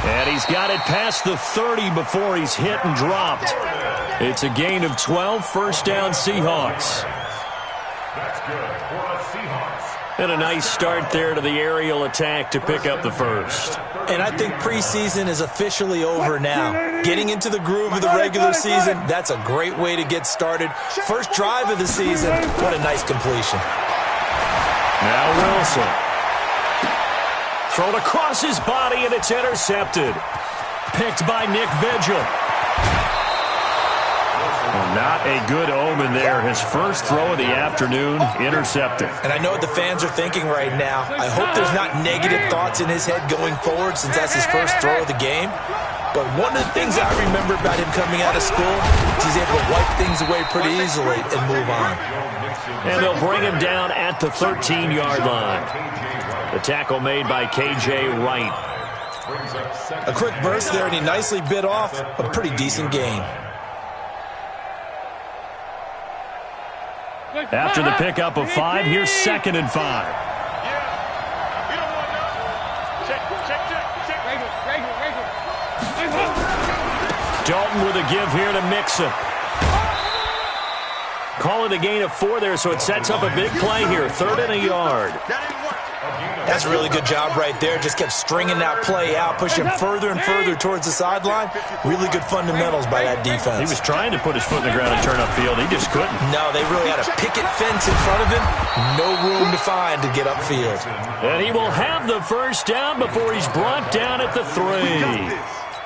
And he's got it past the 30 before he's hit and dropped. It's a gain of 12, first down Seahawks. That's good for the Seahawks. And a nice start there to the aerial attack to pick up the first. And I think preseason is officially over now. Getting into the groove of the regular season, that's a great way to get started. First drive of the season, what a nice completion. Now Wilson. Thrown across his body, and it's intercepted. Picked by Nick Vigil. Not a good omen there. His first throw of the afternoon, intercepted. And I know what the fans are thinking right now. I hope there's not negative thoughts in his head going forward since that's his first throw of the game. But one of the things I remember about him coming out of school is he's able to wipe things away pretty easily and move on. And they'll bring him down at the 13-yard line. The tackle made by K.J. Wright. A quick burst there, and he nicely bit off a pretty decent gain. After the pickup of 5, here's 2nd and 5. Dalton with a give here to Mixon. Call it a gain of 4 there, so it sets up a big play here. 3rd and a yard. That's a really good job right there. Just kept stringing that play out, pushing further and further towards the sideline. Really good fundamentals by that defense. He was trying to put his foot in the ground and turn upfield. He just couldn't. No, they really had a picket fence in front of him. No room to find to get upfield. And he will have the first down before he's brought down at the 3.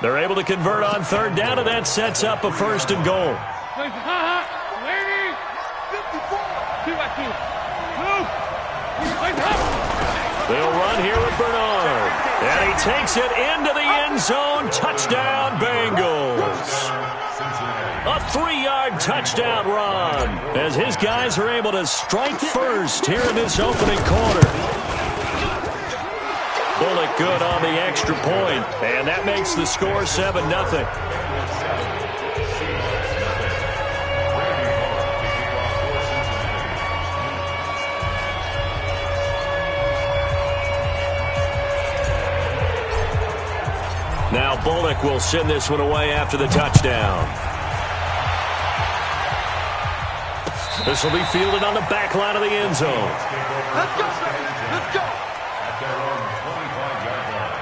They're able to convert on 3rd down, and that sets up a 1st and goal. They'll run here with Bernard. And he takes it into the end zone. Touchdown, Bengals. A 3-yard touchdown run as his guys are able to strike first here in this opening quarter. Bullock good on the extra point, and that makes the score 7-0. Now Bullock will send this one away after the touchdown. This will be fielded on the back line of the end zone. Let's go. Let's go. At their own 25-yard line.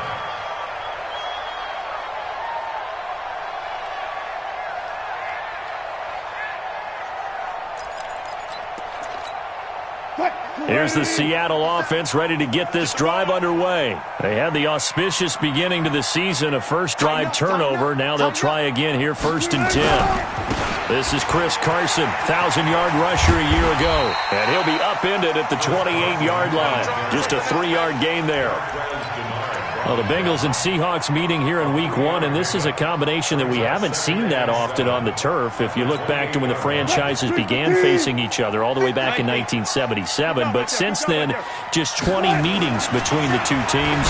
Here's the Seattle offense ready to get this drive underway. They had the auspicious beginning to the season, a first drive turnover. Now they'll try again here, 1st and 10. This is Chris Carson, 1,000-yard rusher a year ago. And he'll be upended at the 28-yard line. Just a 3-yard gain there. Well, the Bengals and Seahawks meeting here in Week 1, and this is a combination that we haven't seen that often on the turf. If you look back to when the franchises began facing each other all the way back in 1977, but since then, just 20 meetings between the two teams.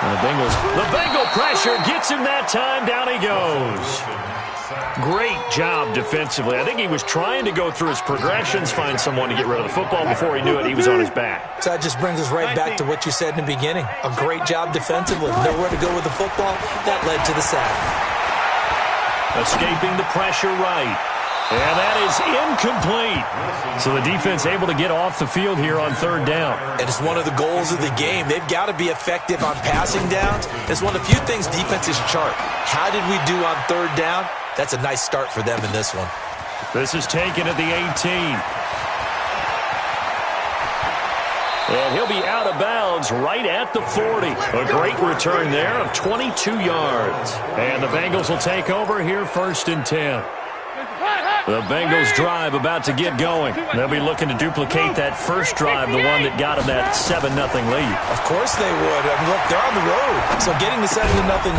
The Bengal pressure gets him that time. Down he goes. Great job defensively. I think he was trying to go through his progressions, find someone to get rid of the football. Before he knew it, he was on his back. So that just brings us right back to what you said in the beginning. A great job defensively. Nowhere to go with the football. That led to the sack. Escaping the pressure right. And that is incomplete. So the defense able to get off the field here on 3rd down. And it's one of the goals of the game. They've got to be effective on passing downs. It's one of the few things defenses chart. How did we do on 3rd down? That's a nice start for them in this one. This is taken at the 18. And he'll be out of bounds right at the 40. A great return there of 22 yards. And the Bengals will take over here, 1st and 10. The Bengals drive about to get going. They'll be looking to duplicate that first drive, the one that got them that 7-0 lead. Of course they would. I mean, look, they're on the road. So getting the 7-0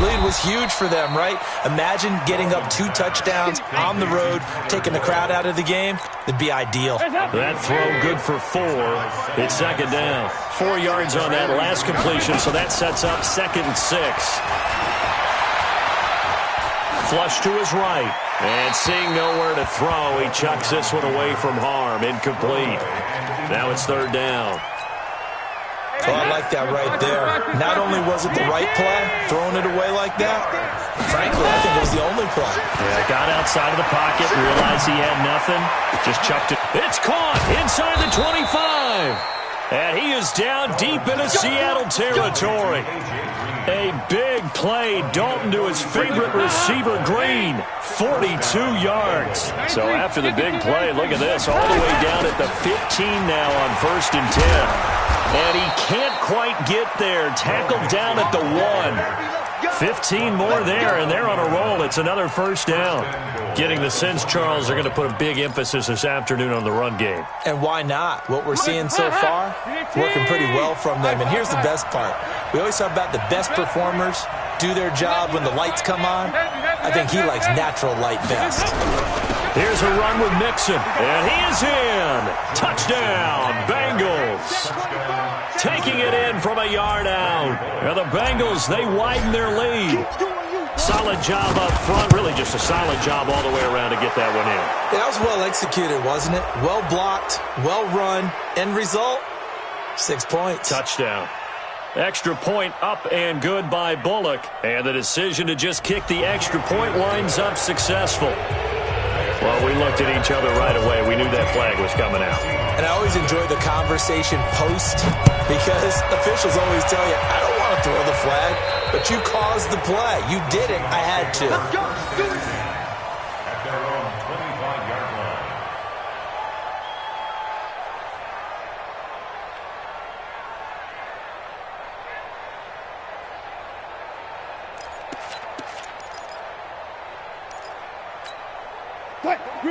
lead was huge for them, right? Imagine getting up 2 touchdowns on the road, taking the crowd out of the game. That'd be ideal. That throw good for 4. It's 2nd down. 4 yards on that last completion, so that sets up 2nd and 6. Flush to his right. And seeing nowhere to throw, he chucks this one away from harm. Incomplete. Now it's 3rd down. Oh, I like that right there. Not only was it the right play, throwing it away like that, frankly, I think it was the only play. Yeah, got outside of the pocket, realized he had nothing, just chucked it. It's caught inside the 25. And he is down deep into Seattle territory. A big play. Dalton to his favorite receiver, Green. 42 yards. So after the big play, look at this. All the way down at the 15 now on 1st and 10. And he can't quite get there. Tackled down at the 1. 15 more there, and they're on a roll. It's another first down. Getting the sense, Charles, they're going to put a big emphasis this afternoon on the run game. And why not? What we're seeing so far, working pretty well from them. And here's the best part. We always talk about the best performers do their job when the lights come on. I think he likes natural light best. Here's a run with Mixon, and he is in. Touchdown, Bengals. Taking it in from a yard out. And the Bengals, they widen their lead. Solid job up front. Really just a solid job all the way around to get that one in. That was well executed, wasn't it? Well blocked, well run. End result, 6 points. Touchdown. Extra point up and good by Bullock. And the decision to just kick the extra point winds up successful. Well, we looked at each other right away. We knew that flag was coming out. And I always enjoy the conversation post because officials always tell you, I don't want to throw the flag, but you caused the play. You did it. I had to. At their own 25-yard line.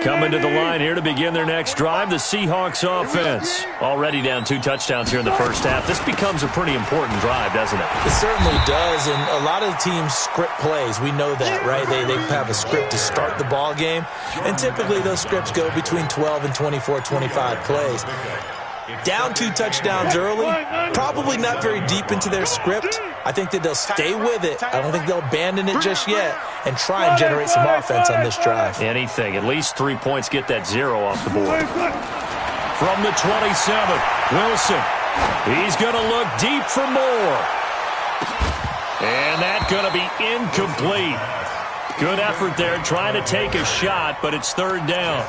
Coming to the line here to begin their next drive, the Seahawks offense. Already down 2 touchdowns here in the first half. This becomes a pretty important drive, doesn't it? It certainly does, and a lot of teams script plays. We know that, right? They have a script to start the ball game, and typically those scripts go between 12 and 24, 25 plays. Down 2 touchdowns early, probably not very deep into their script. I think that they'll stay with it. I don't think they'll abandon it just yet and try and generate some offense on this drive. Anything. At least 3 points, get that 0 off the board. From the 27, Wilson. He's going to look deep for more. And that's going to be incomplete. Good effort there trying to take a shot, but it's 3rd down.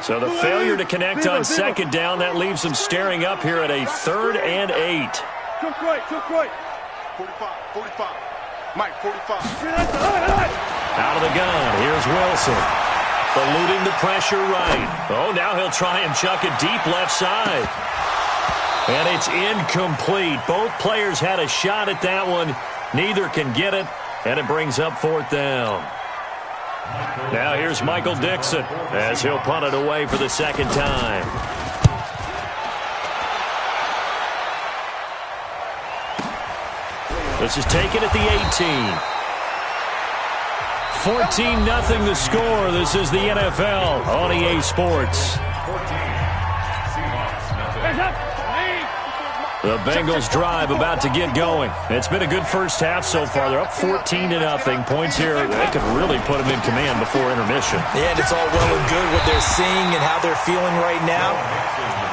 So the failure to connect on 2nd down, that leaves them staring up here at a 3rd and 8. Took right. 45. Mike, 45. Out of the gun, here's Wilson. Eluding the pressure right. Oh, now he'll try and chuck it deep left side. And it's incomplete. Both players had a shot at that one. Neither can get it, and it brings up 4th down. Now here's Michael Dixon as he'll punt it away for the 2nd time. This is taken at the 18. 14-0 the score. This is the NFL on EA Sports. The Bengals drive about to get going. It's been a good first half so far. They're up 14-0. Points here, they could really put them in command before intermission. Yeah, and it's all well and good what they're seeing and how they're feeling right now.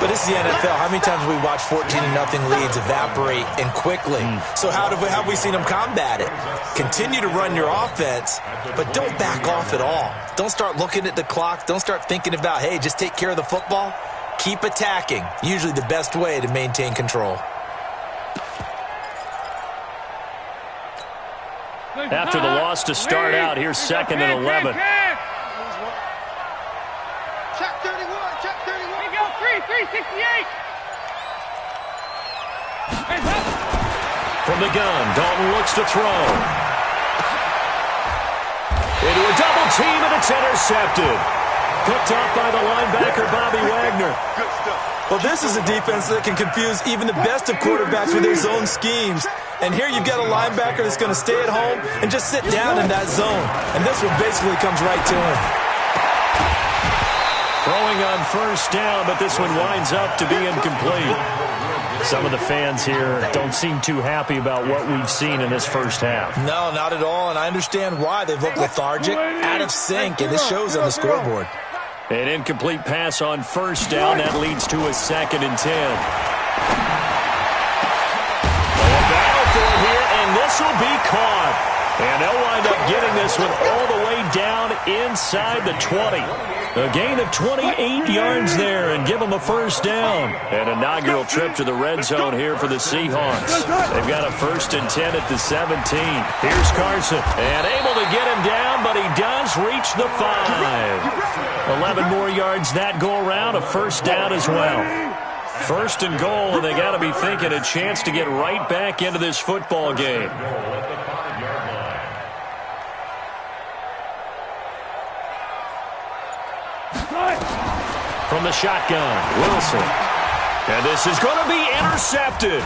But it's the NFL. How many times have we watched 14-0 leads evaporate and quickly? So how have we seen them combat it? Continue to run your offense, but don't back off at all. Don't start looking at the clock. Don't start thinking about, hey, just take care of the football. Keep attacking. Usually the best way to maintain control. After the loss to start out, here's 2nd and 11. Check 31. Here we go, 368. From the gun, Dalton looks to throw. Into a double team, and it's intercepted. Picked off by the linebacker, Bobby Wagner. Well, this is a defense that can confuse even the best of quarterbacks with their zone schemes. And here you've got a linebacker that's going to stay at home and just sit down in that zone. And this one basically comes right to him. Throwing on 1st down, but this one winds up to be incomplete. Some of the fans here don't seem too happy about what we've seen in this first half. No, not at all, and I understand why. They've looked lethargic, out of sync, and this shows on the scoreboard. An incomplete pass on 1st down. That leads to a 2nd and 10. This will be caught. And they'll wind up getting this one all the way down inside the 20. A gain of 28 yards there and give them a first down. An inaugural trip to the red zone here for the Seahawks. They've got a 1st and 10 at the 17. Here's Carson. And able to get him down, but he does reach the 5. 11 more yards that go around, a first down as well. 1st and goal, and they got to be thinking a chance to get right back into this football game. From the shotgun, Wilson. And this is going to be intercepted.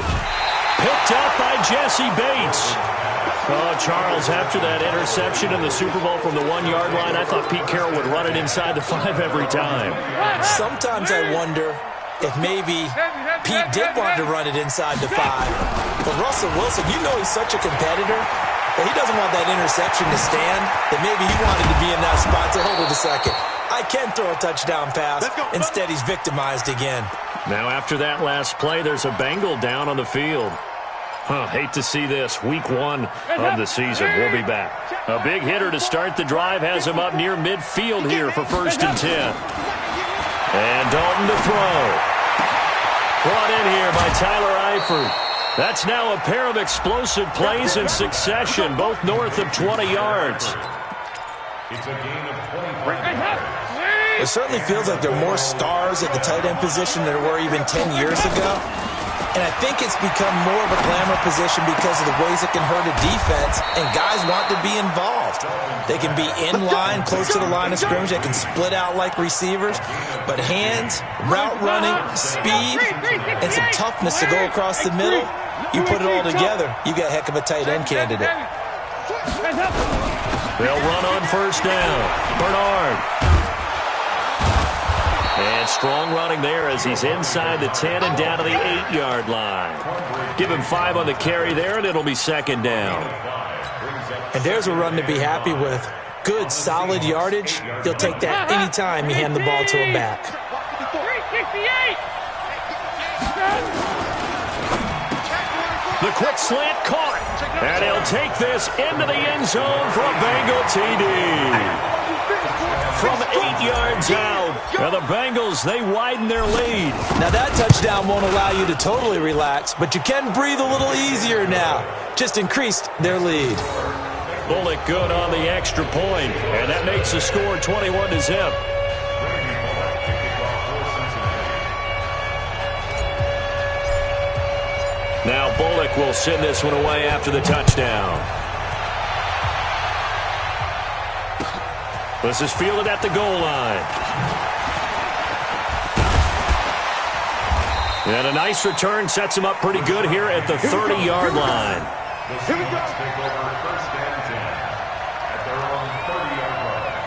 Picked up by Jesse Bates. Oh, Charles, after that interception in the Super Bowl from the 1-yard line, I thought Pete Carroll would run it inside the 5 every time. Sometimes I wonder if maybe Pete did want to run it inside the 5. But Russell Wilson, you know he's such a competitor that he doesn't want that interception to stand, that maybe he wanted to be in that spot to hold it a second. I can throw a touchdown pass. Instead, he's victimized again. Now, after that last play, there's a Bengal down on the field. Hate to see this. Week 1 of the season. We'll be back. A big hitter to start the drive has him up near midfield here for 1st and 10. And Dalton to throw. Brought in here by Tyler Eifert. That's now a pair of explosive plays in succession, both north of 20 yards. It's a gain of 25. It certainly feels like there are more stars at the tight end position than there were even 10 years ago. And I think it's become more of a glamour position because of the ways it can hurt a defense, and guys want to be involved. They can be in line, close to the line of scrimmage. They can split out like receivers. But hands, route running, speed, and some toughness to go across the middle, you put it all together, you got a heck of a tight end candidate. They'll run on 1st down. Bernard. And strong running there as he's inside the 10 and down to the 8-yard line. Give him 5 on the carry there, and it'll be 2nd down. And there's a run to be happy with. Good, solid yardage. He'll take that anytime you hand the ball to him back. 368. The quick slant caught. And he'll take this into the end zone for a Bengal TD. From 8 yards out. Now the Bengals, they widen their lead. Now that touchdown won't allow you to totally relax, but you can breathe a little easier now. Just increased their lead. Bullock good on the extra point, and that makes the score 21-0. Now Bullock will send this one away after the touchdown. This is fielded at the goal line. And a nice return sets him up pretty good here at the 30-yard line. The Seahawks take over 1st and 10 at their own 30-yard line.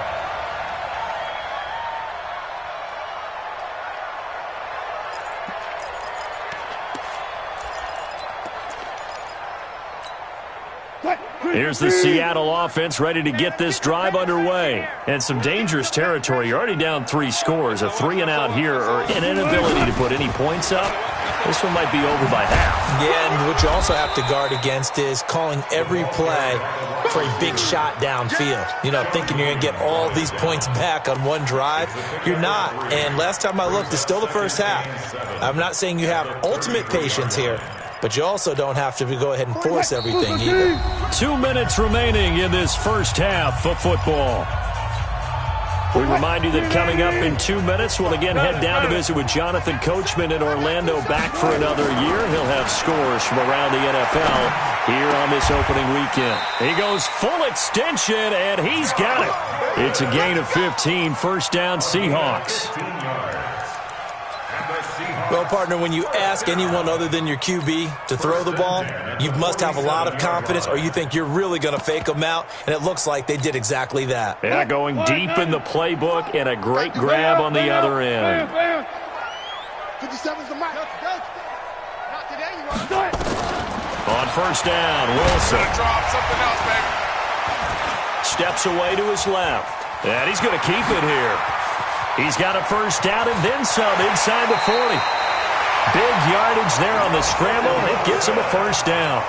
Here's the Seattle offense ready to get this drive underway. And some dangerous territory. You're already down 3 scores. A 3-and-out here or an inability to put any points up. This one might be over by half. Yeah, and what you also have to guard against is calling every play for a big shot downfield. You know, thinking you're going to get all these points back on one drive. You're not. And last time I looked, it's still the first half. I'm not saying you have ultimate patience here, but you also don't have to go ahead and force everything either. 2 minutes remaining in this first half of football. We remind you that coming up in 2 minutes, we'll again head down to visit with Jonathan Coachman in Orlando, back for another year. He'll have scores from around the NFL here on this opening weekend. He goes full extension, and he's got it. It's a gain of 15, 1st down Seahawks. Well, partner, when you ask anyone other than your QB to throw the ball, you must have a lot of confidence, or you think you're really going to fake them out, and it looks like they did exactly that. Yeah, going deep in the playbook and a great grab on the other end. 57's the mark. Not today, you want to do it. On 1st down, Wilson Drop something else, baby. steps away to his left. And he's going to keep it here. He's got a 1st down and then some inside the 40. Big yardage there on the scramble. It gets him a 1st down.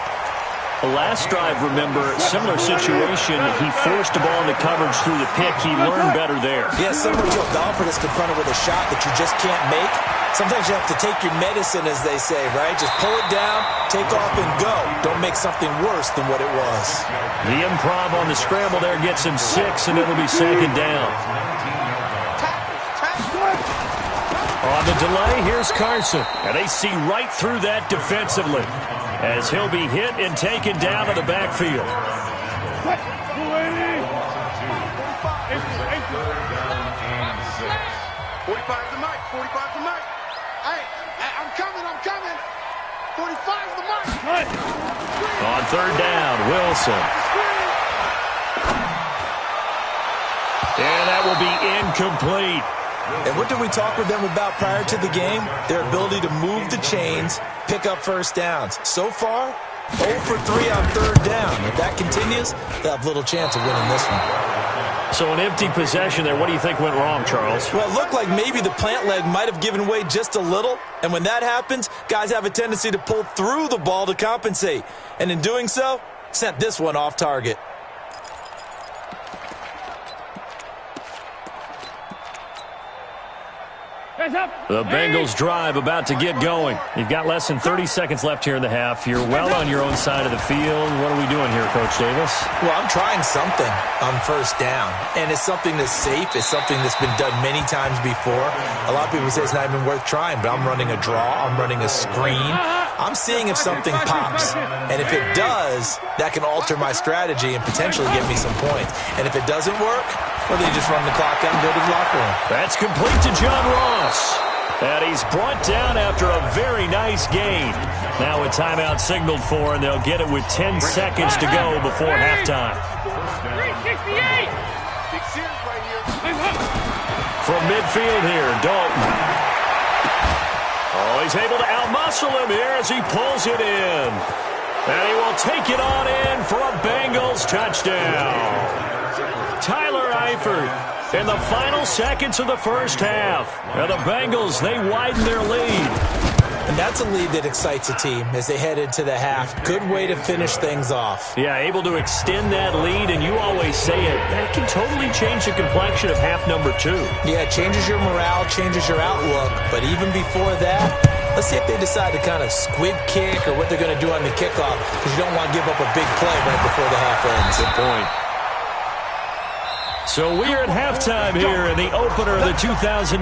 Last drive, remember, similar situation. He forced the ball into coverage through the pick. He learned better there. Yeah, similar to a golfer that's confronted with a shot that you just can't make. Sometimes you have to take your medicine, as they say, right? Just pull it down, take off, and go. Don't make something worse than what it was. The improv on the scramble there gets him 6, and it'll be second down. On the delay, here's Carson. And they see right through that defensively as he'll be hit and taken down to the backfield. 45's the mic. 45's the mic. Hey, I'm coming. 45's the mic. On third down, Wilson. And that will be incomplete. And what did we talk with them about prior to the game? Their ability to move the chains, pick up first downs. So far, 0 for 3 on third down. If that continues, they'll have little chance of winning this one. So an empty possession there. What do you think went wrong, Charles? Well, it looked like maybe the plant leg might have given way just a little. And when that happens, guys have a tendency to pull through the ball to compensate. And in doing so, sent this one off target. The Bengals drive about to get going. You've got less than 30 seconds left here in the half. You're well on your own side of the field. What are we doing here, Coach Davis? Well, I'm trying something on first down. And it's something that's safe. It's something that's been done many times before. A lot of people say it's not even worth trying, but I'm running a draw. I'm running a screen. I'm seeing if something pops. And if it does, that can alter my strategy and potentially get me some points. And if it doesn't work, well, they just run the clock out and go to the locker room. That's complete to John Ross. And he's brought down after a very nice gain. Now a timeout signaled for, and they'll get it with 10 seconds to go before halftime. 368. Big series right here. From midfield here, Dalton. Oh, he's able to outmuscle him here as he pulls it in. And he will take it on in for a Bengals touchdown. Tyler Eifert in the final seconds of the first half. And the Bengals, they widen their lead. And that's a lead that excites a team as they head into the half. Good way to finish things off. Yeah, able to extend that lead, and you always say it, that can totally change the complexion of half number 2. Yeah, it changes your morale, changes your outlook. But even before that, let's see if they decide to kind of squib kick or what they're going to do on the kickoff, because you don't want to give up a big play right before the half ends. Good point. So we are at halftime here in the opener of the 2019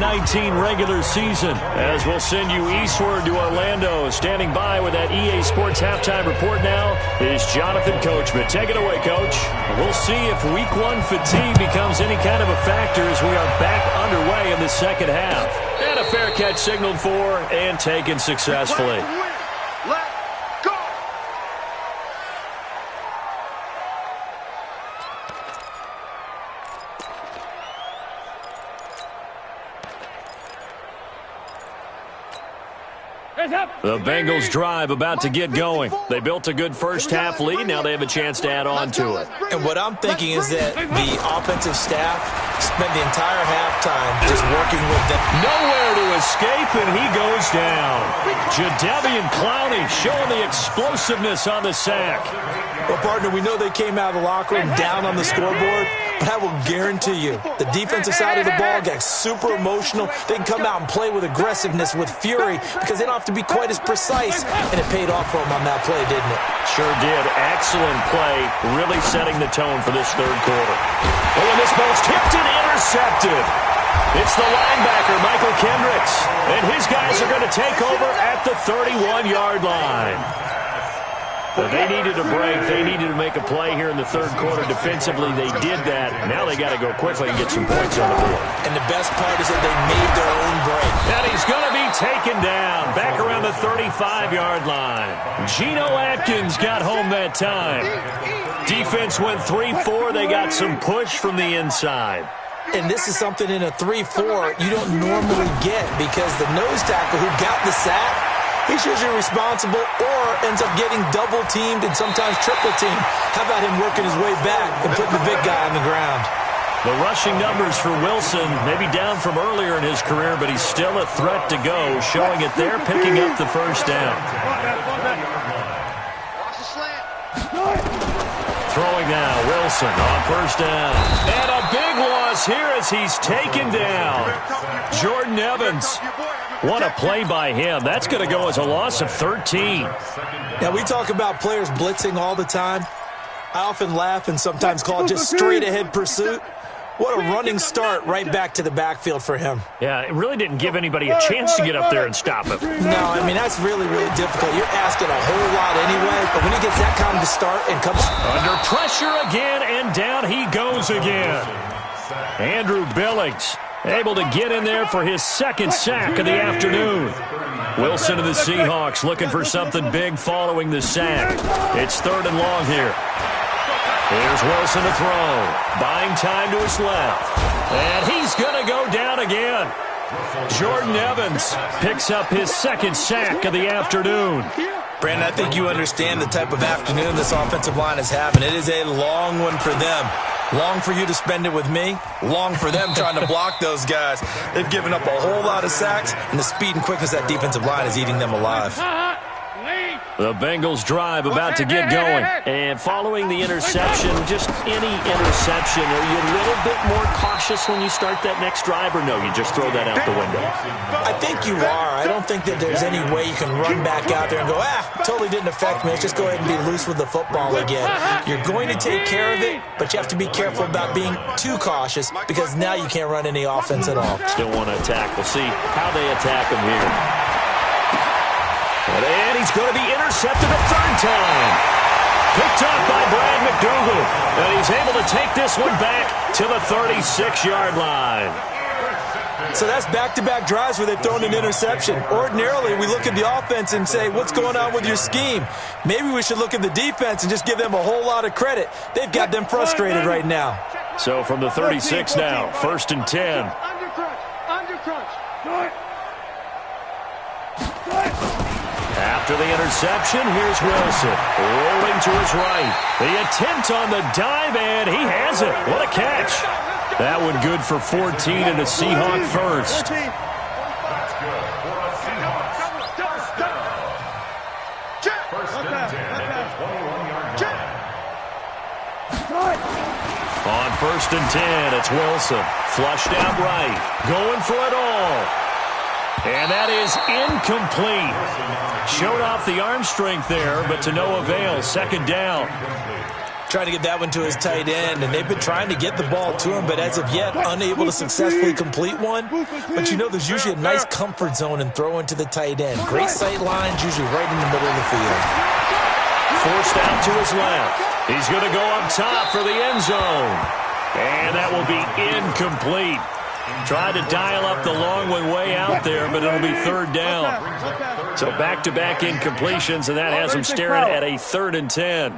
regular season. As we'll send you eastward to Orlando. Standing by with that EA Sports halftime report now is Jonathan Coachman. Take it away, Coach. We'll see if Week 1 fatigue becomes any kind of a factor as we are back underway in the second half. And a fair catch signaled for and taken successfully. Let's go. The Bengals drive about to get going. They built a good first half lead. Now they have a chance to add on to it. And what I'm thinking is that the offensive staff spent the entire halftime just working with them. Nowhere to escape, and he goes down. Jadeveon Clowney showing the explosiveness on the sack. Well, partner, we know they came out of the locker room down on the scoreboard, but I will guarantee you the defensive side of the ball got super emotional. They can come out and play with aggressiveness, with fury, because they don't have to be quite as precise, and it paid off for them on that play, didn't it? Sure did. Excellent play, really setting the tone for this third quarter. Oh, and this ball's tipped and intercepted. It's the linebacker, Michael Kendricks, and his guys are going to take over at the 31-yard line. But they needed a break. They needed to make a play here in the third quarter. Defensively, they did that. Now they got to go quickly and get some points on the board. And the best part is that they made their own break. And he's going to be taken down back around the 35-yard line. Geno Atkins got home that time. Defense went 3-4. They got some push from the inside. And this is something in a 3-4 you don't normally get, because the nose tackle who got the sack, he's usually responsible or ends up getting double-teamed and sometimes triple-teamed. How about him working his way back and putting the big guy on the ground? The rushing numbers for Wilson, maybe down from earlier in his career, but he's still a threat to go, showing it there, picking up the first down. Watch the slant. now. Wilson on first down. And a big loss here as he's taken down. Jordan Evans. What a play by him. That's going to go as a loss of 13. Now, we talk about players blitzing all the time. I often laugh and sometimes call it just straight-ahead pursuit. What a running start right back to the backfield for him. Yeah, it really didn't give anybody a chance to get up there and stop him. No, I mean, that's really, really difficult. You're asking a whole lot anyway, but when he gets that kind of start and comes under pressure again, and down he goes again. Andrew Billings able to get in there for his second sack of the afternoon. Wilson of the Seahawks looking for something big following the sack. It's 3rd and long here. Here's Wilson to throw. Buying time to his left. And he's going to go down again. Jordan Evans picks up his second sack of the afternoon. Brandon, I think you understand the type of afternoon this offensive line is having. It is a long one for them. Long for you to spend it with me. Long for them trying to block those guys. They've given up a whole lot of sacks, and the speed and quickness of that defensive line is eating them alive. The Bengals drive about to get going. And following the interception, just any interception, are you a little bit more cautious when you start that next drive, or no, you just throw that out the window? I think you are. I don't think that there's any way you can run back out there and go, totally didn't affect me. Let's just go ahead and be loose with the football again. You're going to take care of it, but you have to be careful about being too cautious because now you can't run any offense at all. Still want to attack. We'll see how they attack him here. And he's going to be intercepted a 3rd time. Picked up by Brad McDougal. And he's able to take this one back to the 36-yard line. So that's back-to-back drives where they've thrown an interception. Ordinarily, we look at the offense and say, what's going on with your scheme? Maybe we should look at the defense and just give them a whole lot of credit. They've got them frustrated right now. So from the 36 now, 1st and 10. Under crunch. After the interception, here's Wilson. Rolling to his right. The attempt on the dive, and he has it. What a catch. That one good for 14 and a Seahawk first. That's good for a Seahawks first down. First and 10 at the 21-yard line. On 1st and 10, it's Wilson. Flushed out right. Going for it all. And that is incomplete. Showed off the arm strength there, but to no avail. 2nd down. Trying to get that one to his tight end, and they've been trying to get the ball to him, but as of yet, unable to successfully complete one. But you know there's usually a nice comfort zone in throwing to the tight end. Great sight lines, usually right in the middle of the field. Forced out to his left. He's going to go up top for the end zone. And that will be incomplete. Tried to dial up the long one way out there, but it'll be 3rd down. So back-to-back incompletions, and that has him staring at a 3rd and 10.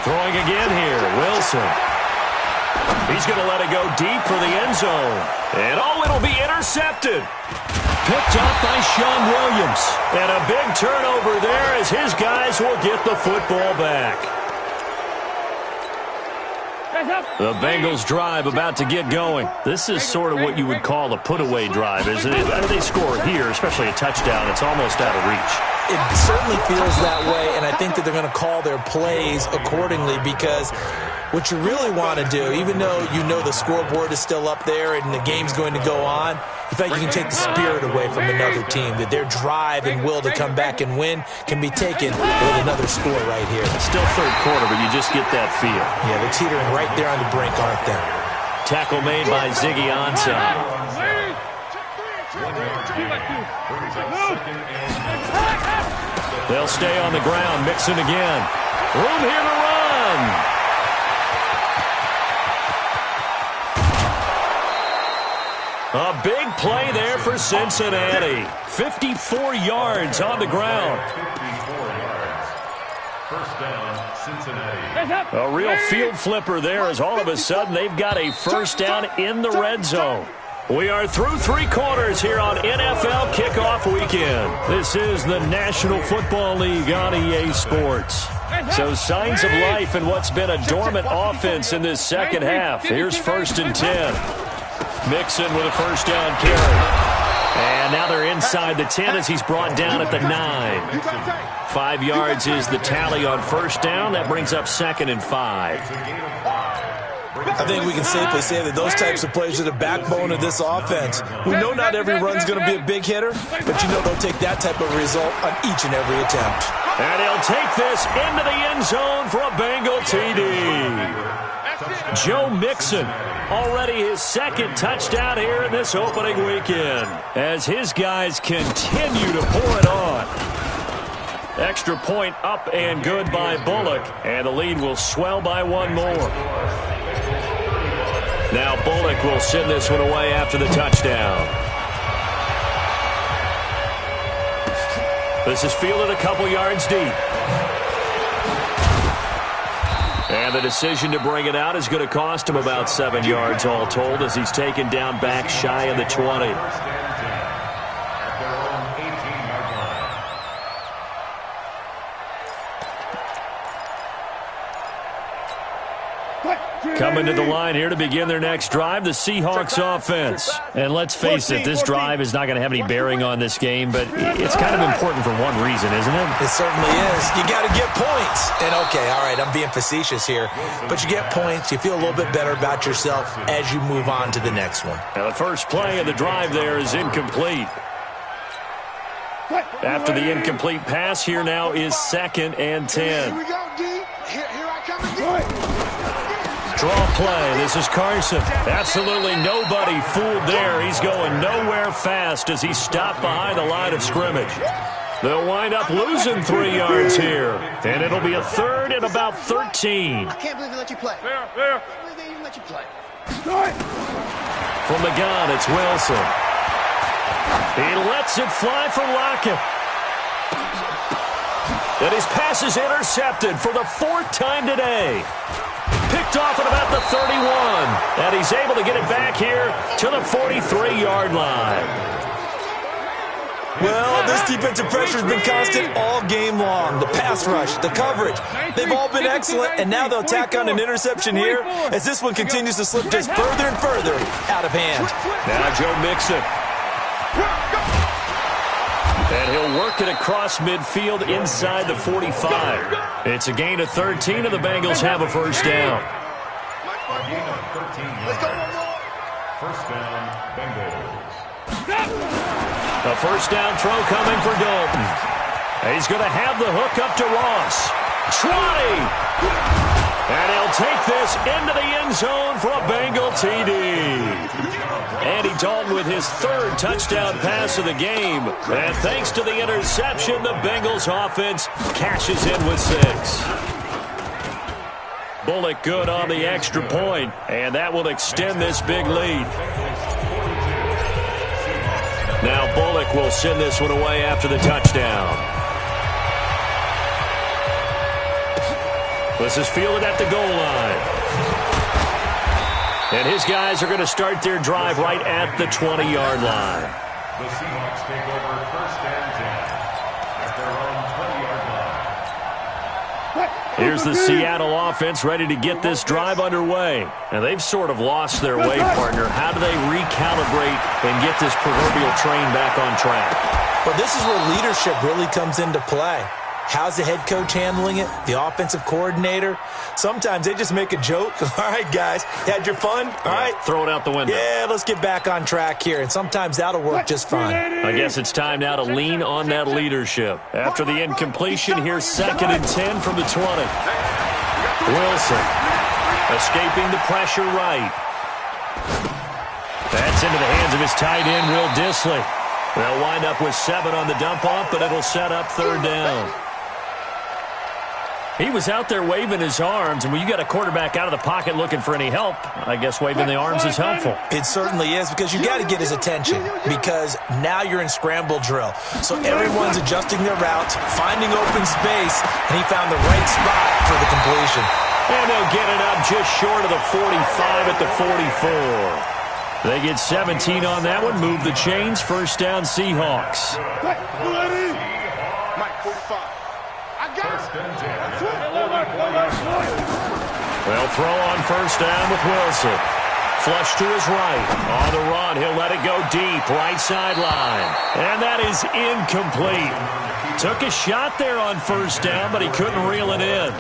Throwing again here, Wilson. He's going to let it go deep for the end zone. And it'll be intercepted. Picked up by Sean Williams. And a big turnover there as his guys will get the football back. The Bengals drive about to get going. This is sort of what you would call a put-away drive, isn't it? If they score here, especially a touchdown, it's almost out of reach. It certainly feels that way, and I think that they're going to call their plays accordingly because what you really want to do, even though you know the scoreboard is still up there and the game's going to go on, in fact, you can take the spirit away from another team, that their drive and will to come back and win can be taken with another score right here. Still 3rd quarter, but you just get that feel. Yeah, they're teetering right there on the brink, aren't they? Tackle made by Ziggy Ansah. They'll stay on the ground, Mixon again. Room here to run. A big play there for Cincinnati. 54 yards on the ground. 54 yards. First down, Cincinnati. A real field flipper there as all of a sudden they've got a first down in the red zone. We are through 3 quarters here on NFL Kickoff Weekend. This is the National Football League on EA Sports. So signs of life in what's been a dormant offense in this second half. Here's 1st and 10. Mixon with a first down carry. And now they're inside the 10 as he's brought down at the 9. 5 yards is the tally on first down. That brings up 2nd and 5. I think we can safely say that those types of plays are the backbone of this offense. We know not every run's going to be a big hitter, but you know they'll take that type of result on each and every attempt. And he'll take this into the end zone for a Bengal TD. Joe Mixon, already his 2nd touchdown here in this opening weekend, as his guys continue to pour it on. Extra point up and good by Bullock, and the lead will swell by 1 more. Now Bullock will send this one away after the touchdown. This is fielded a couple yards deep. And the decision to bring it out is going to cost him about 7 yards all told, as he's taken down back shy of the 20. Coming to the line here to begin their next drive, the Seahawks offense. And let's face it, this drive is not going to have any bearing on this game, but it's kind of important for one reason, isn't it? It certainly is. You got to get points. And okay, all right, I'm being facetious here, but you get points, you feel a little bit better about yourself as you move on to the next one. Now the first play of the drive there is incomplete. After the incomplete pass, here now is 2nd and 10. Here we go, D. Here I come again. Draw play. This is Carson. Absolutely nobody fooled there. He's going nowhere fast as he stopped behind the line of scrimmage. They'll wind up losing 3 yards here. And it'll be a 3rd and about 13. I can't believe they let you play. Fair. I can't believe they even let you play. From the gun, it's Wilson. He lets it fly for Lockett. And his pass is intercepted for the 4th time today. Picked off at about the 31. And he's able to get it back here to the 43-yard line. Well, this defensive pressure has been constant all game long. The pass rush, the coverage, they've all been excellent, and now they'll tack on an interception here as this one continues to slip just further and further out of hand. Now Joe Mixon. And he'll work it across midfield inside the 45. It's a gain of 13, and the Bengals have a first down. First down, Bengals. A first down throw coming for Dalton. He's going to have the hook up to Ross. 20. And he'll take this into the end zone for a Bengal TD. Andy Dalton with his 3rd touchdown pass of the game. And thanks to the interception, the Bengals offense cashes in with 6. Bullock good on the extra point, and that will extend this big lead. Now Bullock will send this one away after the touchdown. This is fielded at the goal line. And his guys are going to start their drive right at the 20-yard line. The Seahawks take over 1st and 10 at their own 20-yard line. Here's the Seattle offense ready to get this drive underway. And they've sort of lost their way, partner. How do they recalibrate and get this proverbial train back on track? Well, this is where leadership really comes into play. How's the head coach handling it? The offensive coordinator? Sometimes they just make a joke. All right, guys, had your fun? All right. Throw it out the window. Yeah, let's get back on track here. And sometimes that'll work just fine. I guess it's time now to lean on that leadership. After the incompletion, here's 2nd and 10 from the 20. Wilson escaping the pressure right. That's into the hands of his tight end, Will Dissly. They'll wind up with 7 on the dump off, but it'll set up 3rd down. He was out there waving his arms, and when you got a quarterback out of the pocket looking for any help, I guess waving the arms is helpful. It certainly is, because you got to get his attention, because now you're in scramble drill. So everyone's adjusting their routes, finding open space, and he found the right spot for the completion. And they'll get it up just short of the 45 at the 44. They get 17 on that one, move the chains, first down Seahawks. Mike, 45. I got it. They'll throw on first down with Wilson. Flush to his right. On the run, he'll let it go deep. deep right sideline. And that is incomplete. Took a shot there on first down, but he couldn't reel it in.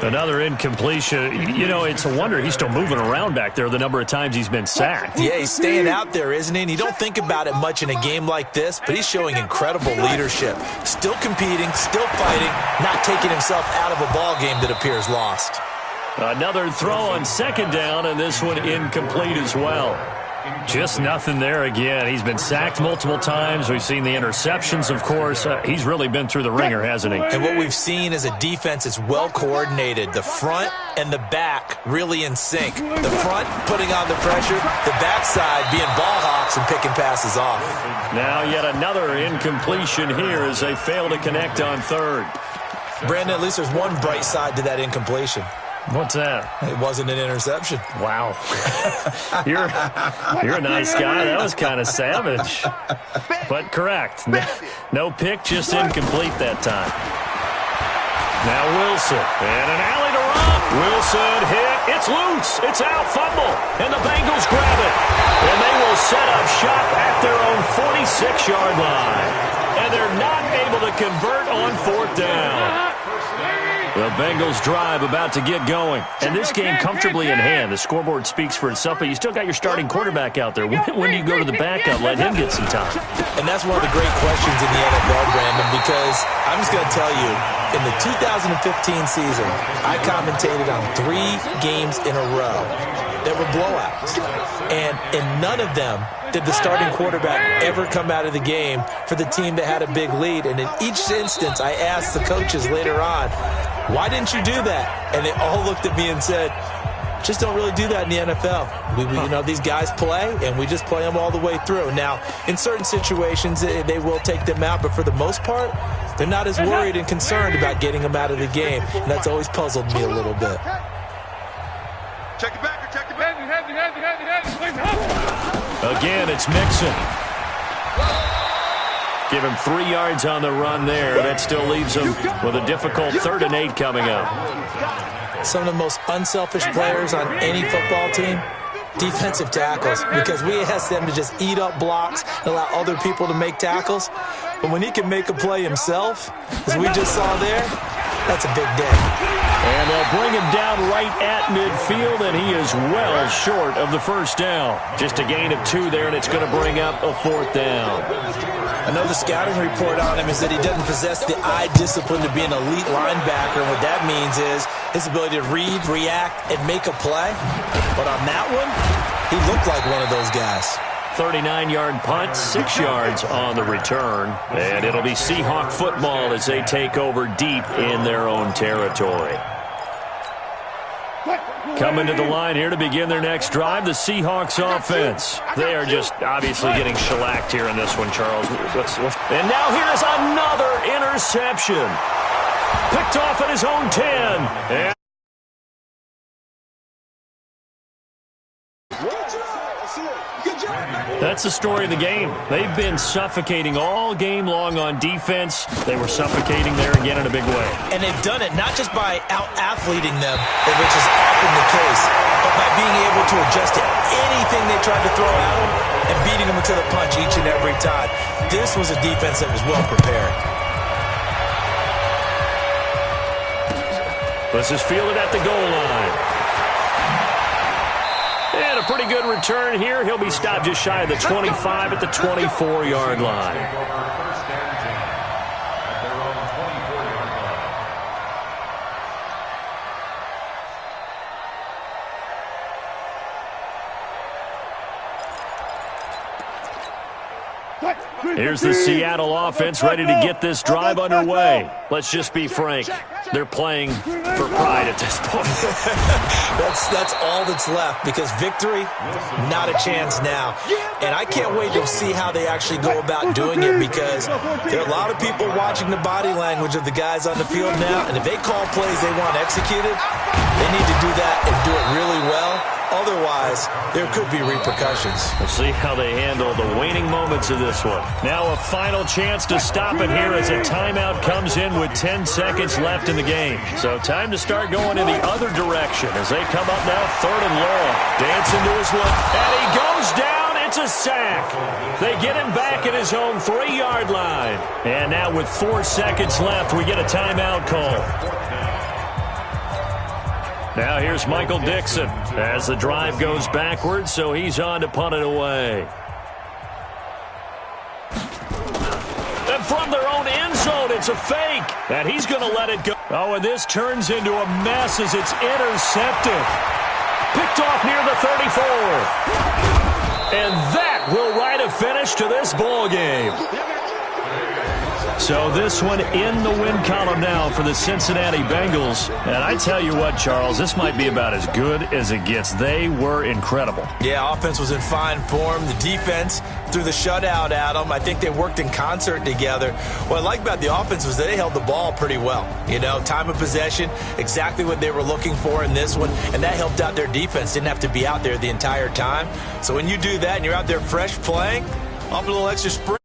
Another incompletion. You know, it's a wonder he's still moving around back there the number of times he's been sacked. Yeah, he's staying out there, isn't he? And you don't think about it much in a game like this, but he's showing incredible leadership. Still competing, still fighting, not taking himself out of a ball game that appears lost. Another throw on second down, and this one incomplete as well. Just nothing there again. He's been sacked multiple times. We've seen the interceptions, of course. He's really been through the ringer, hasn't he? And what we've seen is a defense that's well coordinated. The front and the back really in sync. The front putting on the pressure, the backside being ball hawks and picking passes off. Now yet another incompletion here as they fail to connect on third. Brandon, at least there's one bright side to that incompletion. What's that? It wasn't an interception. Wow. You're a nice guy. That was kind of savage. But correct. No pick, just incomplete that time. Now Wilson. And an alley to Rob. Wilson hit. It's loose. It's out. Fumble. And the Bengals grab it. And they will set up shop at their own 46-yard line. And they're not able to convert on fourth down. The Bengals drive about to get going. And this game comfortably in hand. The scoreboard speaks for itself, but you still got your starting quarterback out there. When do you go to the backup, let him get some time? And that's one of the great questions in the NFL, Brandon, because I'm just going to tell you, in the 2015 season, I commentated on 3 games in a row that were blowouts. And in none of them did the starting quarterback ever come out of the game for the team that had a big lead. And in each instance, I asked the coaches later on, why didn't you do that? And they all looked at me and said, just don't really do that in the NFL. You know, these guys play, and we just play them all the way through. Now, in certain situations, they will take them out, but for the most part, they're not as worried and concerned about getting them out of the game. And that's always puzzled me a little bit. Check it back, check it back. Again, it's Mixon. Give him 3 yards on the run there. That still leaves him with a difficult 3rd and 8 coming up. Some of the most unselfish players on any football team, defensive tackles, because we ask them to just eat up blocks and allow other people to make tackles. But when he can make a play himself, as we just saw there, that's a big day. And they'll bring him down right at midfield, and he is well short of the first down. Just a gain of 2 there, and it's going to bring up a 4th down. I know the scouting report on him is that he doesn't possess the eye discipline to be an elite linebacker. And what that means is his ability to read, react, and make a play. But on that one, he looked like one of those guys. 39-yard punt, 6 yards on the return. And it'll be Seahawk football as they take over deep in their own territory. Coming to the line here to begin their next drive, the Seahawks offense. They are just obviously getting shellacked here in this one, Charles. And now here is another interception. Picked off at his own 10. And that's the story of the game. They've been suffocating all game long on defense. They were suffocating there again in a big way. And they've done it not just by out-athleting them, which is often the case, but by being able to adjust to anything they tried to throw at them and beating them to the punch each and every time. This was a defense that was well prepared. This is fielded at the goal line. And a pretty good return here. He'll be stopped just shy of the 25 at the 24-yard line. First and 10 at their own 24-yard line. Here's the Seattle offense ready to get this drive underway. Let's just be frank. They're playing for pride at this point. That's all that's left, because victory, not a chance now. And I can't wait to see how they actually go about doing it, because there are a lot of people watching the body language of the guys on the field now, and if they call plays they want executed, they need to do that and do it really well. Otherwise, there could be repercussions. We'll see how they handle the waning moments of this one. Now a final chance to stop it here as a timeout comes in with 10 seconds left in the game. So time to start going in the other direction as they come up now 3rd and long. Dancing to his one, and he goes down. It's a sack. They get him back at his own 3-yard line. And now with 4 seconds left, we get a timeout call. Now here's Michael Dixon as the drive goes backwards, so he's on to punt it away. And from their own end zone, it's a fake. And he's going to let it go. Oh, and this turns into a mess as it's intercepted. Picked off near the 34. And that will write a finish to this ball game. So this one in the win column now for the Cincinnati Bengals. And I tell you what, Charles, this might be about as good as it gets. They were incredible. Yeah, offense was in fine form. The defense threw the shutout at them. I think they worked in concert together. What I like about the offense was that they held the ball pretty well. You know, time of possession, exactly what they were looking for in this one. And that helped out their defense. Didn't have to be out there the entire time. So when you do that and you're out there fresh playing, off a little extra sprint.